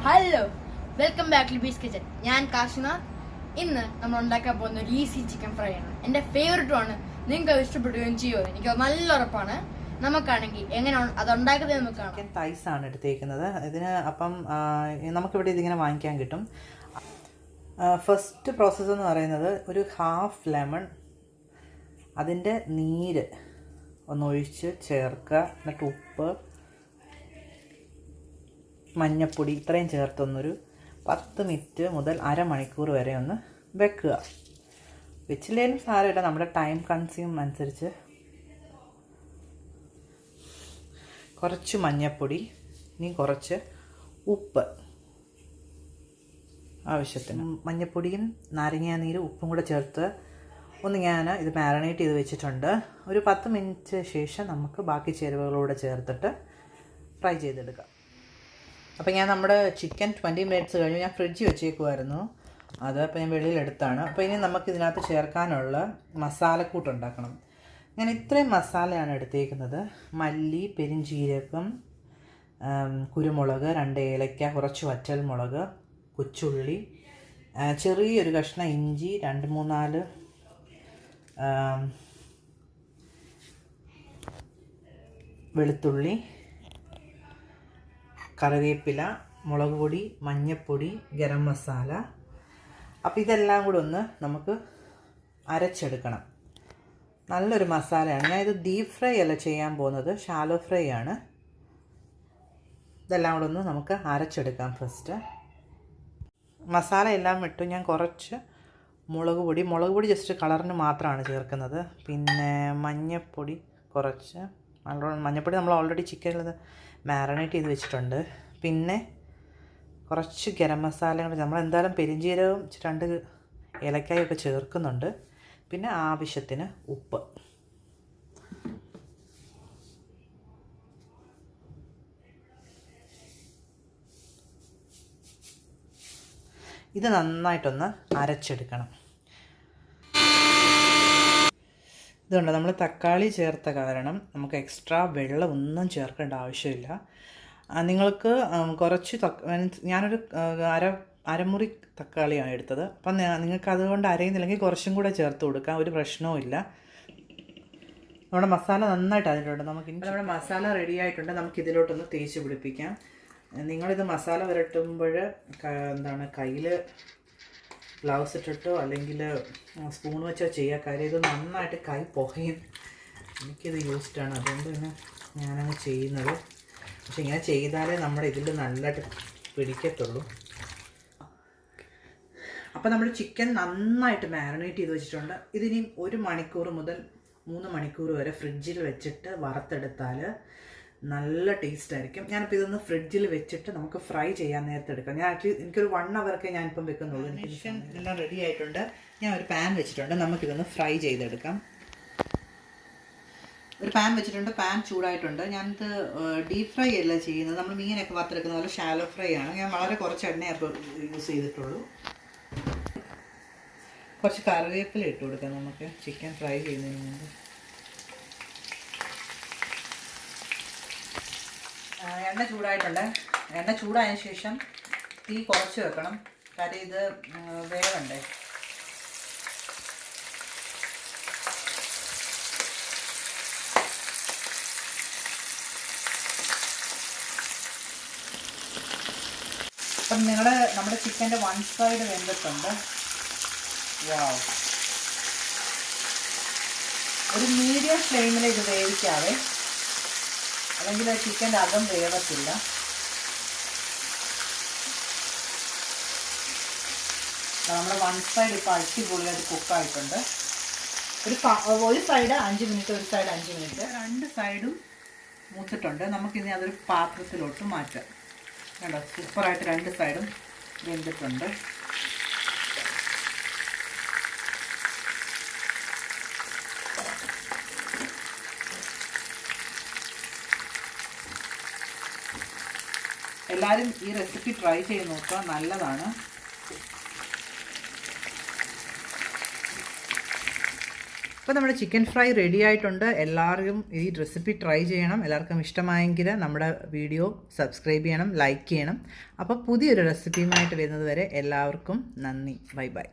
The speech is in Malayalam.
Hello, welcome back to Bee's kitchen. ഞാൻ കാശിന. ഇന്ന് നമ്മൾ ഉണ്ടാക്കാൻ പോകുന്ന ഒരു ഈസി ചിക്കൻ ഫ്രൈ ആണ്. എൻ്റെ ഫേവറേറ്റും ആണ്. നിങ്ങൾക്ക് ഇഷ്ടപ്പെടുകയും ചെയ്യുമോ എനിക്ക് നല്ല ഉറപ്പാണ്. നമുക്കാണെങ്കിൽ എങ്ങനെയാണ് അത് ഉണ്ടാക്കുന്നത് നമുക്ക് കാണാം. ചിക്കൻ തൈസ് ആണ് എടുത്തേക്കുന്നത്. ഇതിന് അപ്പം നമുക്കിവിടെ ഇതിങ്ങനെ വാങ്ങിക്കാൻ കിട്ടും. ഫസ്റ്റ് പ്രോസസ്സ് എന്ന് പറയുന്നത് ഒരു ഹാഫ് ലെമൺ അതിൻ്റെ നീര് ഒന്നൊഴിച്ച് ചേർക്കുക. എന്നിട്ട് ഉപ്പ്, മഞ്ഞപ്പൊടി ഇത്രയും ചേർത്തൊന്നൊരു 10 മിനിറ്റ് മുതൽ അരമണിക്കൂർ വരെ ഒന്ന് വെക്കുക. വെച്ചില്ലേലും സാരമില്ല, നമ്മുടെ ടൈം കൺസ്യൂം അനുസരിച്ച്. കുറച്ച് മഞ്ഞപ്പൊടി, ഇനി കുറച്ച് ഉപ്പ് ആവശ്യത്തിന്. മഞ്ഞപ്പൊടിയും നാരങ്ങാനീര് ഉപ്പും കൂടെ ചേർത്ത് ഒന്ന് ഞാൻ ഇത് മാരിനേറ്റ് ചെയ്ത് വെച്ചിട്ടുണ്ട്. ഒരു 10 മിനിറ്റ് ശേഷം നമുക്ക് ബാക്കി ചേരുവകളൂടെ ചേർത്തിട്ട് ഫ്രൈ ചെയ്തെടുക്കാം. അപ്പോൾ ഞാൻ നമ്മുടെ ചിക്കൻ 20 മിനിറ്റ്സ് കഴിഞ്ഞ് ഞാൻ ഫ്രിഡ്ജിൽ വെച്ചേക്കുമായിരുന്നു. അപ്പോൾ ഞാൻ വെളിയിലെടുത്താണ്. അപ്പോൾ ഇനി നമുക്ക് ഇതിനകത്ത് ചേർക്കാനുള്ള മസാലക്കൂട്ട് ഉണ്ടാക്കണം. ഞാൻ ഇത്രയും മസാലയാണ് എടുത്തേക്കുന്നത്. മല്ലി, പെരിഞ്ചീരകം, കുരുമുളക്, 2 ഏലക്ക, കുറച്ച് വറ്റൽമുളക്, കൊച്ചുള്ളി, ചെറിയൊരു കഷ്ണം ഇഞ്ചി, 2-3-4 വെളുത്തുള്ളി, കറിവേപ്പില, മുളക് പൊടി, മഞ്ഞൾപ്പൊടി, ഗരം മസാല. അപ്പോൾ ഇതെല്ലാം കൂടെ ഒന്ന് നമുക്ക് അരച്ചെടുക്കണം. നല്ലൊരു മസാലയാണ്. ഞാൻ ഇത് ഡീപ്പ് ഫ്രൈ അല്ല ചെയ്യാൻ പോകുന്നത്, ഷാലോ ഫ്രൈ ആണ്. ഇതെല്ലാം കൂടെ ഒന്ന് നമുക്ക് അരച്ചെടുക്കാം. ഫസ്റ്റ് മസാല എല്ലാം ഇട്ടു. ഞാൻ കുറച്ച് മുളക് പൊടി ജസ്റ്റ് കളറിന് മാത്രമാണ് ചേർക്കുന്നത്. പിന്നെ മഞ്ഞൾപ്പൊടി കുറച്ച്, മഞ്ഞൾപ്പൊടി നമ്മൾ ഓൾറെഡി ചിക്കനിൽ മാരിനേറ്റ് ചെയ്ത് വെച്ചിട്ടുണ്ട്. പിന്നെ കുറച്ച് ഗരം മസാല കൂടി, നമ്മളെന്തായാലും പെരിഞ്ചീരകവും 2 ഏലക്കായൊക്കെ ചേർക്കുന്നുണ്ട്. പിന്നെ ആവശ്യത്തിന് ഉപ്പ്. ഇത് നന്നായിട്ടൊന്ന് അരച്ചെടുക്കണം. ഇതുണ്ട്, നമ്മൾ തക്കാളി ചേർത്ത കാരണം നമുക്ക് എക്സ്ട്രാ വെള്ളം ഒന്നും ചേർക്കേണ്ട ആവശ്യമില്ല. നിങ്ങൾക്ക് കുറച്ച് ഞാനൊരു അരമുറി തക്കാളിയാണ് എടുത്തത്. അപ്പം നിങ്ങൾക്ക് അതുകൊണ്ട് അരയുന്നില്ലെങ്കിൽ കുറച്ചും കൂടെ ചേർത്ത് കൊടുക്കാം, ഒരു പ്രശ്നവും ഇല്ല. നമ്മുടെ മസാല നന്നായിട്ട് അതിലുണ്ട്. നമ്മുടെ മസാല റെഡി ആയിട്ടുണ്ട്. നമുക്ക് ഇതിലോട്ടൊന്ന് തേച്ച് പിടിപ്പിക്കാം. നിങ്ങളിത് മസാല പുരട്ടുമ്പോൾ കയ്യിൽ ഗ്ലൗസ് ഇട്ടിട്ടോ അല്ലെങ്കിൽ സ്പൂൺ വെച്ചോ ചെയ്യുക. കാര്യം ഇത് നന്നായിട്ട് കൈ പുകയും. എനിക്കിത് യൂസ്ഡാണ്, അതുകൊണ്ട് തന്നെ ഞാനങ്ങ് ചെയ്യുന്നത്. പക്ഷെ ഇങ്ങനെ ചെയ്താലേ നമ്മുടെ ഇതിൽ നല്ലതായിട്ട് പിടിക്കത്തുള്ളൂ. അപ്പോൾ നമ്മൾ ചിക്കൻ നന്നായിട്ട് മാരിനേറ്റ് ചെയ്ത് വെച്ചിട്ടുണ്ട്. ഇതിനി 1 മണിക്കൂർ മുതൽ 3 മണിക്കൂർ വരെ ഫ്രിഡ്ജിൽ വെച്ചിട്ട് വറുത്തെടുത്താൽ നല്ല ടേസ്റ്റ് ആയിരിക്കും. ഞാനിപ്പോൾ ഇതൊന്ന് ഫ്രിഡ്ജിൽ വെച്ചിട്ട് നമുക്ക് ഫ്രൈ ചെയ്യാൻ നേരത്തെ എടുക്കാം. ഞാൻ എനിക്കൊരു 1 അവർക്ക് ഞാനിപ്പം വെക്കുന്നുള്ളൂ. ചിക്കൻ എല്ലാം റെഡി ആയിട്ടുണ്ട്. ഞാൻ ഒരു പാൻ വെച്ചിട്ടുണ്ട്. നമുക്കിതൊന്ന് ഫ്രൈ ചെയ്തെടുക്കാം. ഒരു പാൻ വെച്ചിട്ടുണ്ട്. പാൻ ചൂടായിട്ടുണ്ട്. ഞാനിത് ഡീപ്പ് ഫ്രൈ അല്ല ചെയ്യുന്നത്, നമ്മൾ മീനൊക്കെ വറുത്തെടുക്കുന്ന പോലെ ഷാലോ ഫ്രൈ ആണ്. ഞാൻ വളരെ കുറച്ച് എണ്ണ അപ്പോൾ യൂസ് ചെയ്തിട്ടുള്ളൂ. കുറച്ച് കറിവേപ്പില ഇട്ട് കൊടുക്കാം നമുക്ക് ചിക്കൻ ഫ്രൈ ചെയ്യുന്നതിന് മുമ്പ്. എണ്ണ ചൂടായിട്ടുണ്ട്. എണ്ണ ചൂടായതിനു ശേഷം തീ കുറച്ച് വെക്കണം, കാര്യം ഇത് വേവണ്ടേ. അപ്പം നമ്മുടെ ചിക്കൻ്റെ 1 സൈഡ് വെന്തിട്ടുണ്ട്. വാവ്, ഒരു മീഡിയം ഫ്ലെയിമിൽ ഇത് വേവിക്കാവേ, അല്ലെങ്കിൽ ചിക്കൻ്റെ അകം വേവത്തില്ല. നമ്മുടെ 1 സൈഡ് ഇപ്പോൾ അടിപൊളിയായിട്ട് കുക്കായിട്ടുണ്ട്. ഒരു സൈഡ് 5 മിനിറ്റ്, ഒരു സൈഡ് 5 മിനിറ്റ്. 2 സൈഡും മൂത്തിട്ടുണ്ട്. നമുക്കിനി അതൊരു പാത്രത്തിലോട്ട് മാറ്റാം. കണ്ടോ, സൂപ്പറായിട്ട് 2 സൈഡും വെന്തിട്ടുണ്ട്. എല്ലാവരും ഈ റെസിപ്പി ട്രൈ ചെയ്ത് നോക്കുക, നല്ലതാണ്. അപ്പോൾ നമ്മുടെ ചിക്കൻ ഫ്രൈ റെഡി ആയിട്ടുണ്ട്. എല്ലാവരും ഈ റെസിപ്പി ട്രൈ ചെയ്യണം. എല്ലാവർക്കും ഇഷ്ടമായെങ്കിൽ നമ്മുടെ വീഡിയോ സബ്സ്ക്രൈബ് ചെയ്യണം, ലൈക്ക് ചെയ്യണം. അപ്പോൾ പുതിയൊരു റെസിപ്പിയുമായിട്ട് വരുന്നത് വരെ എല്ലാവർക്കും നന്ദി. Bye bye.